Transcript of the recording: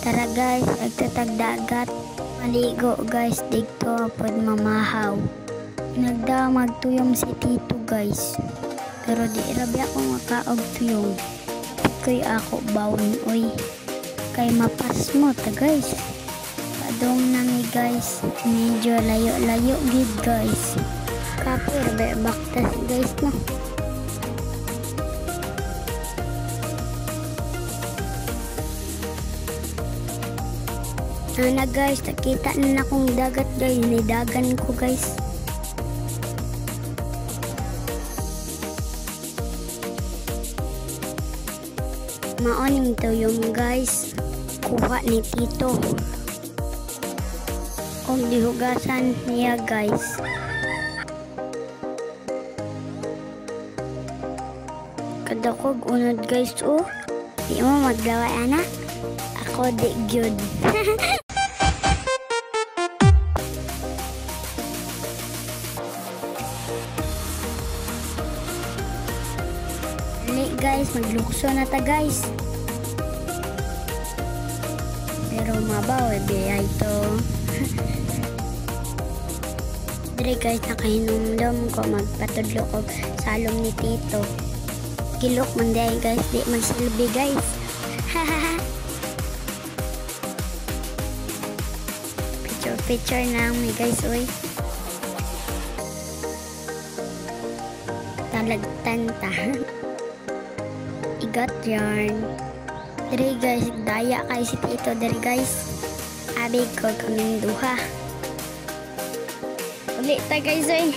Tara guys, nagtatag dagat. Maligo guys, dito pod mamahaw. Nagdamag tuyong si Tito guys. Pero di rabi ako makaog tuyong. Koy ako bawon oy. Kay mapas mo ta guys. Padong nami guys, medyo layo-layo gid guys. Kapir be baktas guys no. Na guys, nakita na akong dagat guys, nidagan ko guys. Maoning to yung guys, kuha ni Tito. Kung dihugasan niya guys. Kadakog unod guys oh. Di mo maglawa anak? Ako di gyud. Guys, maglukso na ta guys. Pero mabaw ay ito. Dire guys, nakahinumdum ko magpatudlo ko salong ni Tito. Kilok man day guys, di magsilbi guys. Picture na mi guys oy. Talagtan ta. Got yarn. Dari guys, daya kay si Tito dari guys. Abi ko kaming duha. Ulit ta guys oy.